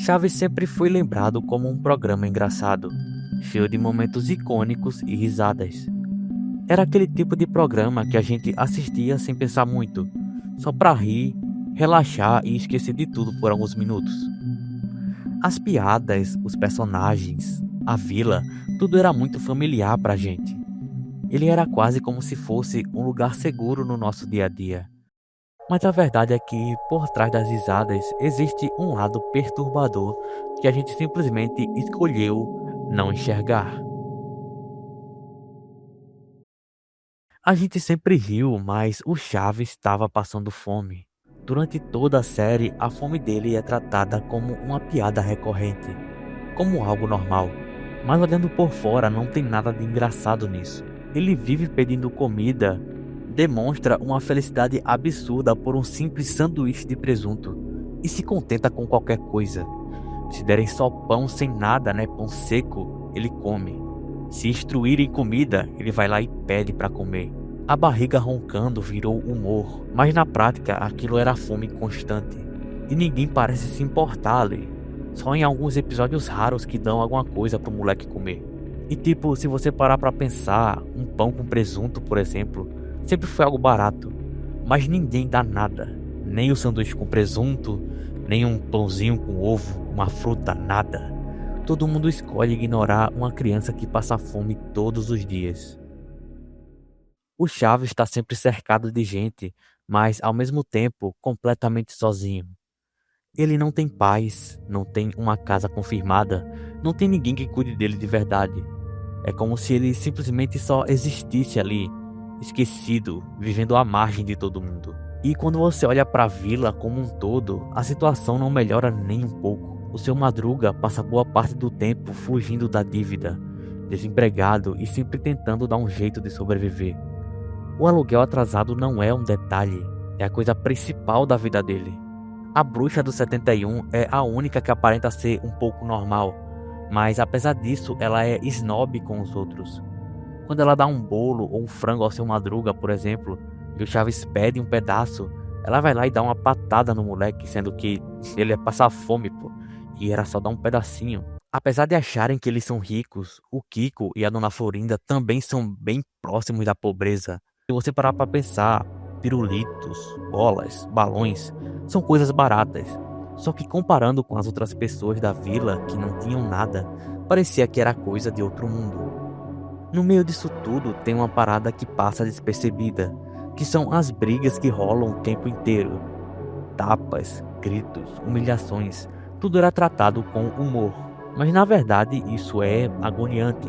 Chaves sempre foi lembrado como um programa engraçado, cheio de momentos icônicos e risadas. Era aquele tipo de programa que a gente assistia sem pensar muito, só pra rir, relaxar e esquecer de tudo por alguns minutos. As piadas, os personagens, a vila, tudo era muito familiar pra gente. Ele era quase como se fosse um lugar seguro no nosso dia a dia. Mas a verdade é que, por trás das risadas, existe um lado perturbador que a gente simplesmente escolheu não enxergar. A gente sempre riu, mas o Chaves estava passando fome. Durante toda a série, a fome dele é tratada como uma piada recorrente, como algo normal. Mas olhando por fora, não tem nada de engraçado nisso. Ele vive pedindo comida, demonstra uma felicidade absurda por um simples sanduíche de presunto e se contenta com qualquer coisa. Se derem só pão sem nada, né, pão seco, ele come. Se instruírem comida, ele vai lá e pede para comer. A barriga roncando virou humor, mas na prática aquilo era fome constante. E ninguém parece se importar ali. Só em alguns episódios raros que dão alguma coisa pro moleque comer. E tipo, se você parar pra pensar, um pão com presunto, por exemplo, sempre foi algo barato. Mas ninguém dá nada. Nem o sanduíche com presunto, nem um pãozinho com ovo, uma fruta, nada. Todo mundo escolhe ignorar uma criança que passa fome todos os dias. O Chaves está sempre cercado de gente, mas ao mesmo tempo completamente sozinho. Ele não tem paz, não tem uma casa confirmada, não tem ninguém que cuide dele de verdade. É como se ele simplesmente só existisse ali, esquecido, vivendo à margem de todo mundo. E quando você olha para a vila como um todo, a situação não melhora nem um pouco. O seu Madruga passa boa parte do tempo fugindo da dívida, desempregado e sempre tentando dar um jeito de sobreviver. O aluguel atrasado não é um detalhe, é a coisa principal da vida dele. A bruxa do 71 é a única que aparenta ser um pouco normal, mas apesar disso ela é snob com os outros. Quando ela dá um bolo ou um frango ao seu Madruga, por exemplo, e o Chaves pede um pedaço, ela vai lá e dá uma patada no moleque, sendo que ele ia passar fome, pô, e era só dar um pedacinho. Apesar de acharem que eles são ricos, o Kiko e a Dona Florinda também são bem próximos da pobreza. Se você parar pra pensar, pirulitos, bolas, balões, são coisas baratas. Só que comparando com as outras pessoas da vila que não tinham nada, parecia que era coisa de outro mundo. No meio disso tudo tem uma parada que passa despercebida, que são as brigas que rolam o tempo inteiro. Tapas, gritos, humilhações, tudo era tratado com humor. Mas na verdade isso é agoniante.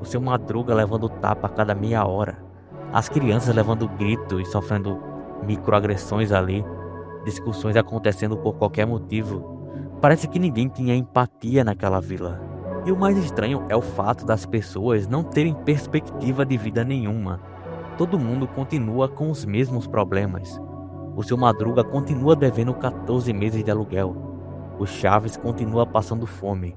O seu Madruga levando tapa a cada meia hora. As crianças levando grito e sofrendo microagressões ali. Discussões acontecendo por qualquer motivo. Parece que ninguém tinha empatia naquela vila. E o mais estranho é o fato das pessoas não terem perspectiva de vida nenhuma. Todo mundo continua com os mesmos problemas. O seu Madruga continua devendo 14 meses de aluguel. O Chaves continua passando fome.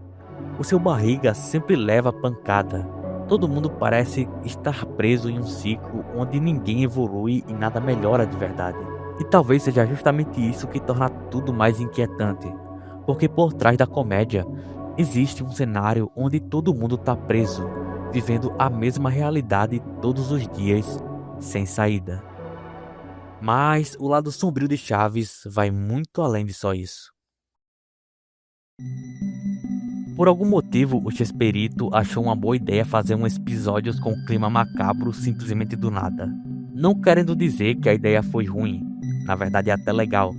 O seu Barriga sempre leva pancada. Todo mundo parece estar preso em um ciclo onde ninguém evolui e nada melhora de verdade. E talvez seja justamente isso que torna tudo mais inquietante. Porque por trás da comédia, existe um cenário onde todo mundo está preso, vivendo a mesma realidade todos os dias, sem saída. Mas o lado sombrio de Chaves vai muito além de só isso. Por algum motivo, o Chespirito achou uma boa ideia fazer uns episódios com clima macabro simplesmente do nada. Não querendo dizer que a ideia foi ruim, na verdade é até legal,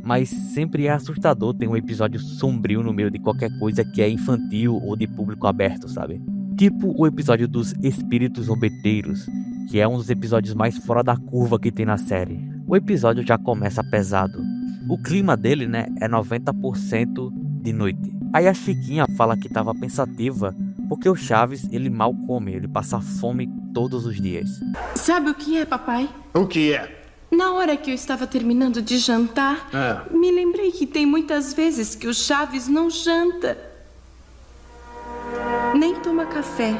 mas sempre é assustador ter um episódio sombrio no meio de qualquer coisa que é infantil ou de público aberto, sabe? Tipo o episódio dos Espíritos Zombeteiros, que é um dos episódios mais fora da curva que tem na série. O episódio já começa pesado. O clima dele, né, é 90% de noite. Aí a Chiquinha fala que estava pensativa porque o Chaves, ele mal come, ele passa fome todos os dias. Sabe o que é, papai? O que é? Na hora que eu estava terminando de jantar, me lembrei que tem muitas vezes que o Chaves não janta, nem toma café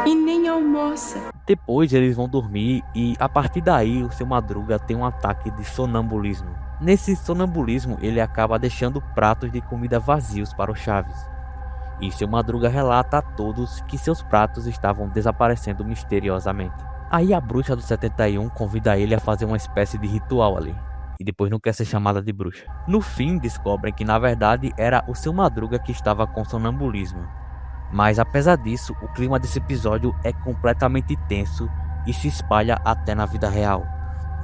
e nem almoça. Depois eles vão dormir e a partir daí o seu Madruga tem um ataque de sonambulismo. Nesse sonambulismo ele acaba deixando pratos de comida vazios para o Chaves. E seu Madruga relata a todos que seus pratos estavam desaparecendo misteriosamente. Aí a bruxa do 71 convida ele a fazer uma espécie de ritual ali. E depois não quer ser chamada de bruxa. No fim descobrem que na verdade era o seu Madruga que estava com sonambulismo. Mas apesar disso, o clima desse episódio é completamente tenso e se espalha até na vida real.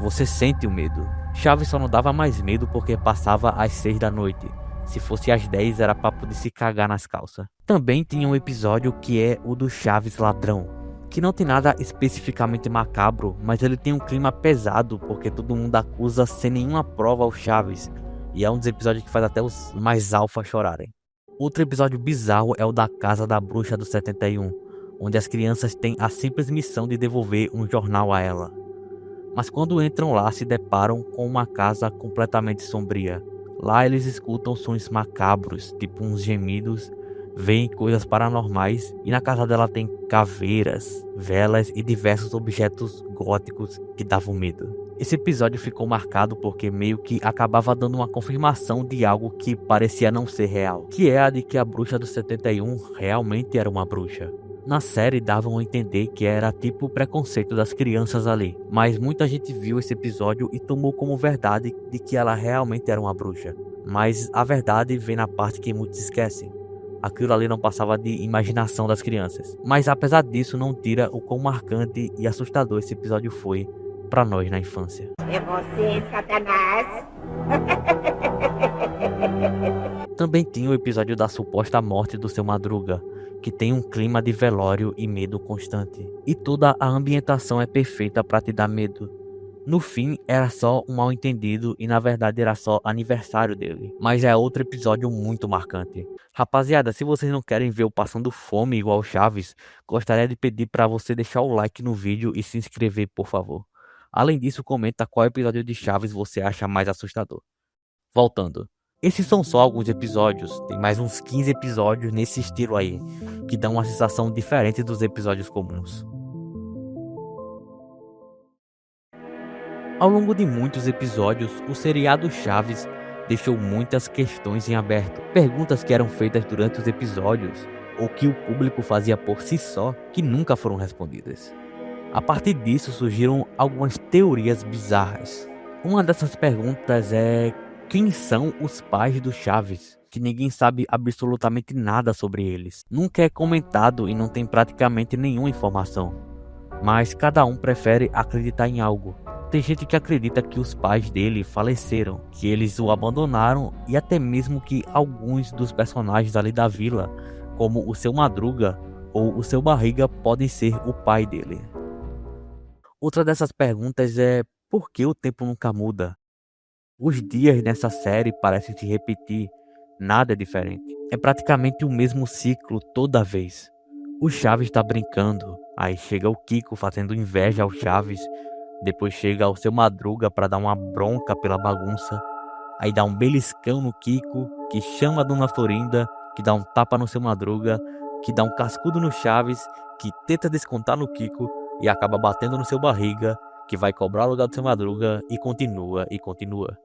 Você sente o medo. Chaves só não dava mais medo porque passava às 6 da noite. Se fosse às 10 era papo de se cagar nas calças. Também tinha um episódio que é o do Chaves ladrão, que não tem nada especificamente macabro, mas ele tem um clima pesado porque todo mundo acusa sem nenhuma prova o Chaves. E é um dos episódios que faz até os mais alfa chorarem. Outro episódio bizarro é o da casa da bruxa do 71, onde as crianças têm a simples missão de devolver um jornal a ela. Mas quando entram lá se deparam com uma casa completamente sombria. Lá eles escutam sons macabros, tipo uns gemidos, veem coisas paranormais e na casa dela tem caveiras, velas e diversos objetos góticos que davam medo. Esse episódio ficou marcado porque meio que acabava dando uma confirmação de algo que parecia não ser real, que é a de que a bruxa do 71 realmente era uma bruxa. Na série davam a entender que era tipo o preconceito das crianças ali, mas muita gente viu esse episódio e tomou como verdade de que ela realmente era uma bruxa. Mas a verdade vem na parte que muitos esquecem. Aquilo ali não passava de imaginação das crianças. Mas apesar disso não tira o quão marcante e assustador esse episódio foi pra nós na infância. É você, Satanás! Também tinha o episódio da suposta morte do seu Madruga, que tem um clima de velório e medo constante. E toda a ambientação é perfeita para te dar medo. No fim, era só um mal entendido e na verdade era só aniversário dele. Mas é outro episódio muito marcante. Rapaziada, se vocês não querem ver eu passando fome igual o Chaves, gostaria de pedir para você deixar o like no vídeo e se inscrever, por favor. Além disso, comenta qual episódio de Chaves você acha mais assustador. Voltando. Esses são só alguns episódios, tem mais uns 15 episódios nesse estilo aí, que dão uma sensação diferente dos episódios comuns. Ao longo de muitos episódios, o seriado Chaves deixou muitas questões em aberto, perguntas que eram feitas durante os episódios, ou que o público fazia por si só, que nunca foram respondidas. A partir disso surgiram algumas teorias bizarras. Uma dessas perguntas é: quem são os pais do Chaves? Que ninguém sabe absolutamente nada sobre eles. Nunca é comentado e não tem praticamente nenhuma informação. Mas cada um prefere acreditar em algo. Tem gente que acredita que os pais dele faleceram, que eles o abandonaram e até mesmo que alguns dos personagens ali da vila, como o seu Madruga ou o seu Barriga, podem ser o pai dele. Outra dessas perguntas é: por que o tempo nunca muda? Os dias nessa série parecem se repetir, nada é diferente. É praticamente o mesmo ciclo toda vez. O Chaves está brincando, aí chega o Kiko fazendo inveja ao Chaves, depois chega o seu Madruga para dar uma bronca pela bagunça, aí dá um beliscão no Kiko, que chama a Dona Florinda, que dá um tapa no seu Madruga, que dá um cascudo no Chaves, que tenta descontar no Kiko e acaba batendo no seu Barriga, que vai cobrar o lugar do seu Madruga e continua e continua.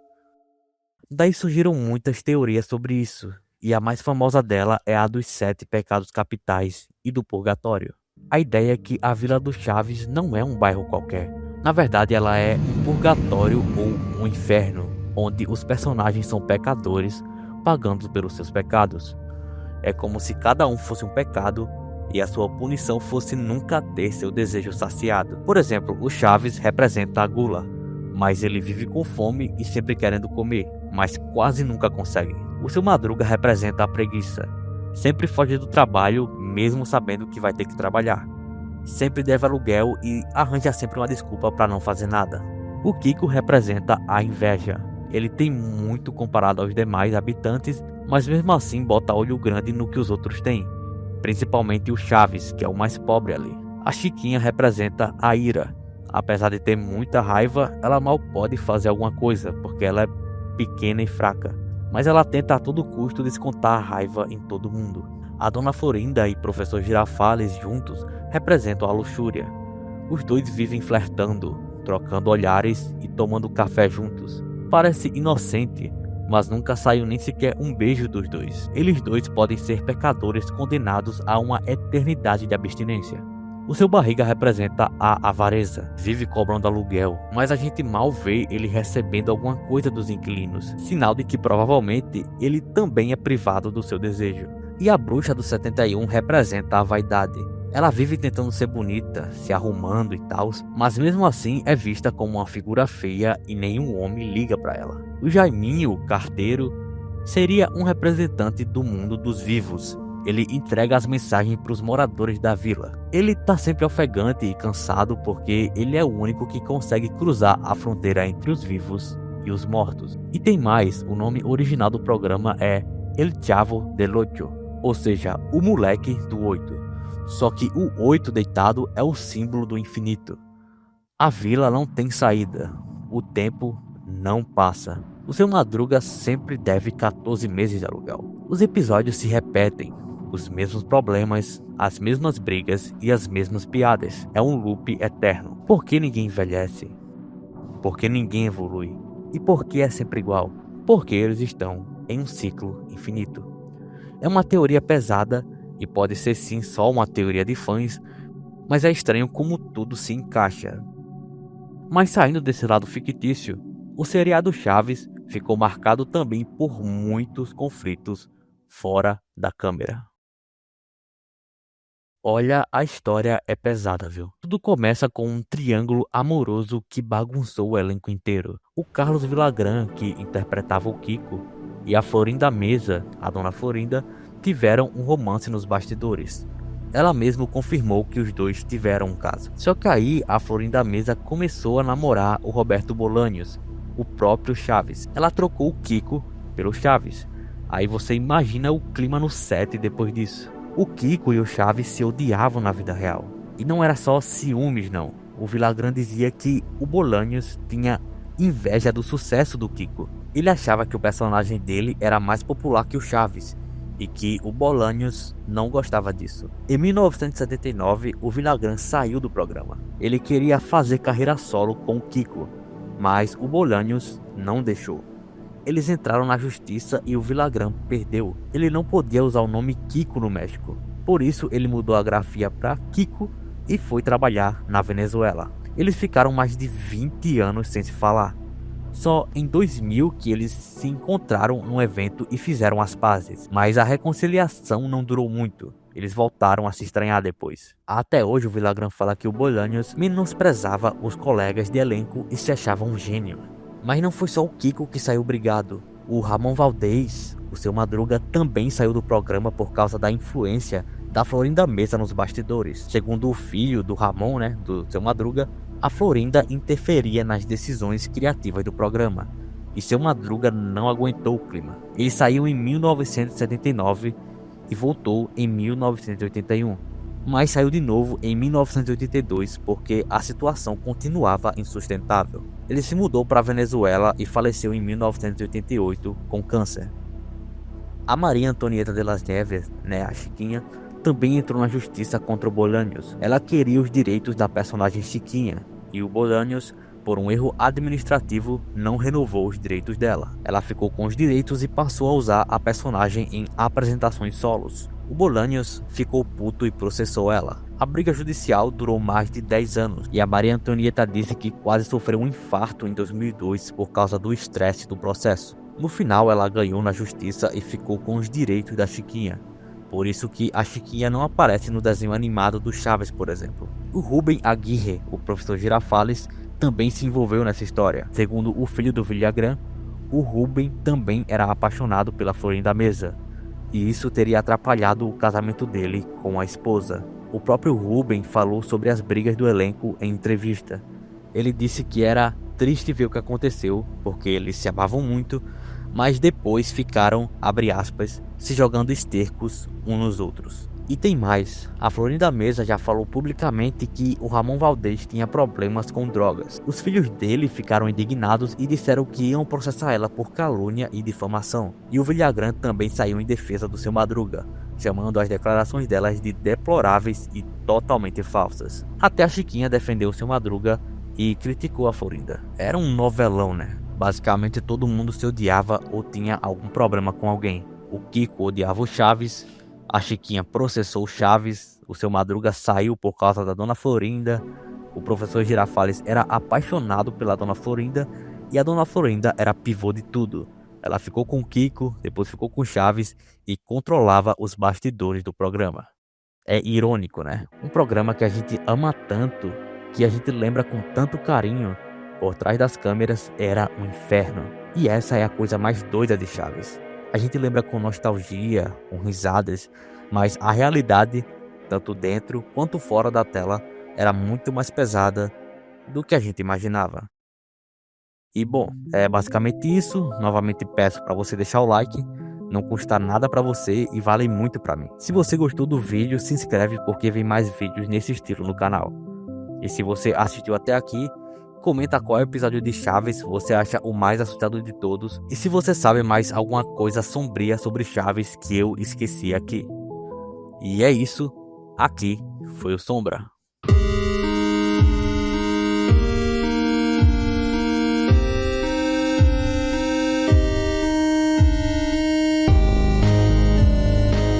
Daí surgiram muitas teorias sobre isso, e a mais famosa dela é a dos 7 pecados capitais e do purgatório. A ideia é que a Vila do Chaves não é um bairro qualquer. Na verdade, ela é um purgatório ou um inferno, onde os personagens são pecadores pagando pelos seus pecados. É como se cada um fosse um pecado e a sua punição fosse nunca ter seu desejo saciado. Por exemplo, o Chaves representa a gula, mas ele vive com fome e sempre querendo comer, mas quase nunca consegue. O seu Madruga representa a preguiça. Sempre foge do trabalho, mesmo sabendo que vai ter que trabalhar. Sempre deve aluguel e arranja sempre uma desculpa para não fazer nada. O Kiko representa a inveja. Ele tem muito comparado aos demais habitantes, mas mesmo assim bota olho grande no que os outros têm. Principalmente o Chaves, que é o mais pobre ali. A Chiquinha representa a ira. Apesar de ter muita raiva, ela mal pode fazer alguma coisa, porque ela é pequena e fraca. Mas ela tenta a todo custo descontar a raiva em todo mundo. A Dona Florinda e Professor Girafales juntos representam a luxúria. Os dois vivem flertando, trocando olhares e tomando café juntos. Parece inocente, mas nunca saiu nem sequer um beijo dos dois. Eles dois podem ser pecadores condenados a uma eternidade de abstinência. O seu barriga representa a avareza, vive cobrando aluguel, mas a gente mal vê ele recebendo alguma coisa dos inquilinos, sinal de que provavelmente ele também é privado do seu desejo. E a bruxa do 71 representa a vaidade. Ela vive tentando ser bonita, se arrumando e tal, mas mesmo assim é vista como uma figura feia e nenhum homem liga para ela. O Jaiminho, o carteiro, seria um representante do mundo dos vivos. Ele entrega as mensagens para os moradores da vila. Ele tá sempre ofegante e cansado porque ele é o único que consegue cruzar a fronteira entre os vivos e os mortos. E tem mais, o nome original do programa é El Chavo del Ocho, ou seja, o moleque do 8. Só que o 8 deitado é o símbolo do infinito. A vila não tem saída, o tempo não passa. O seu Madruga sempre deve 14 meses de aluguel. Os episódios se repetem. Os mesmos problemas, as mesmas brigas e as mesmas piadas. É um loop eterno. Por que ninguém envelhece? Por que ninguém evolui? E por que é sempre igual? Porque eles estão em um ciclo infinito. É uma teoria pesada e pode ser sim só uma teoria de fãs, mas é estranho como tudo se encaixa. Mas saindo desse lado fictício, o seriado Chaves ficou marcado também por muitos conflitos fora da câmera. Olha, a história é pesada, viu? Tudo começa com um triângulo amoroso que bagunçou o elenco inteiro. O Carlos Villagrán, que interpretava o Kiko, e a Florinda Mesa, a Dona Florinda, tiveram um romance nos bastidores. Ela mesma confirmou que os dois tiveram um caso. Só que aí a Florinda Mesa começou a namorar o Roberto Bolanhos, o próprio Chaves. Ela trocou o Kiko pelo Chaves. Aí você imagina o clima no set depois disso. O Kiko e o Chaves se odiavam na vida real. E não era só ciúmes não. O Villagrán dizia que o Bolanhos tinha inveja do sucesso do Kiko. Ele achava que o personagem dele era mais popular que o Chaves e que o Bolanhos não gostava disso. Em 1979, o Villagrán saiu do programa. Ele queria fazer carreira solo com o Kiko, mas o Bolanhos não deixou. Eles entraram na justiça e o Villagrán perdeu. Ele não podia usar o nome Kiko no México. Por isso ele mudou a grafia para Kiko e foi trabalhar na Venezuela. Eles ficaram mais de 20 anos sem se falar. Só em 2000 que eles se encontraram num evento e fizeram as pazes. Mas a reconciliação não durou muito. Eles voltaram a se estranhar depois. Até hoje o Villagrán fala que o Bolanhos menosprezava os colegas de elenco e se achava um gênio. Mas não foi só o Kiko que saiu brigado. O Ramon Valdez, o seu Madruga, também saiu do programa por causa da influência da Florinda Mesa nos bastidores. Segundo o filho do Ramon, do seu Madruga, a Florinda interferia nas decisões criativas do programa. E seu Madruga não aguentou o clima. Ele saiu em 1979 e voltou em 1981. Mas saiu de novo em 1982 porque a situação continuava insustentável. Ele se mudou para a Venezuela e faleceu em 1988 com câncer. A Maria Antonieta de las Nieves, a Chiquinha, também entrou na justiça contra o Bolanhos. Ela queria os direitos da personagem Chiquinha e o Bolanhos, por um erro administrativo, não renovou os direitos dela. Ela ficou com os direitos e passou a usar a personagem em apresentações solos. O Bolanhos ficou puto e processou ela. A briga judicial durou mais de 10 anos e a Maria Antonieta disse que quase sofreu um infarto em 2002 por causa do estresse do processo. No final ela ganhou na justiça e ficou com os direitos da Chiquinha. Por isso que a Chiquinha não aparece no desenho animado do Chaves, por exemplo. O Rubem Aguirre, o professor Girafales, também se envolveu nessa história. Segundo o filho do Villagrán, o Rubem também era apaixonado pela Florinda Mesa. E isso teria atrapalhado o casamento dele com a esposa. O próprio Rubem falou sobre as brigas do elenco em entrevista. Ele disse que era triste ver o que aconteceu, porque eles se amavam muito, mas depois ficaram, abre aspas, se jogando estercos uns nos outros. E tem mais, a Florinda Mesa já falou publicamente que o Ramon Valdez tinha problemas com drogas. Os filhos dele ficaram indignados e disseram que iam processar ela por calúnia e difamação. E o Villagrán também saiu em defesa do Seu Madruga, chamando as declarações delas de deploráveis e totalmente falsas. Até a Chiquinha defendeu o Seu Madruga e criticou a Florinda. Era um novelão, né? Basicamente todo mundo se odiava ou tinha algum problema com alguém. O Kiko odiava o Chaves, a Chiquinha processou o Chaves, o Seu Madruga saiu por causa da Dona Florinda, o professor Girafales era apaixonado pela Dona Florinda e a Dona Florinda era pivô de tudo. Ela ficou com o Kiko, depois ficou com o Chaves e controlava os bastidores do programa. É irônico, né? Um programa que a gente ama tanto, que a gente lembra com tanto carinho, por trás das câmeras era um inferno. E essa é a coisa mais doida de Chaves. A gente lembra com nostalgia, com risadas, mas a realidade, tanto dentro quanto fora da tela, era muito mais pesada do que a gente imaginava. E bom, é basicamente isso. Novamente peço para você deixar o like, não custa nada para você e vale muito para mim. Se você gostou do vídeo, se inscreve porque vem mais vídeos nesse estilo no canal. E se você assistiu até aqui, comenta qual episódio de Chaves você acha o mais assustador de todos e se você sabe mais alguma coisa sombria sobre Chaves que eu esqueci aqui. E é isso, aqui foi o Sombra.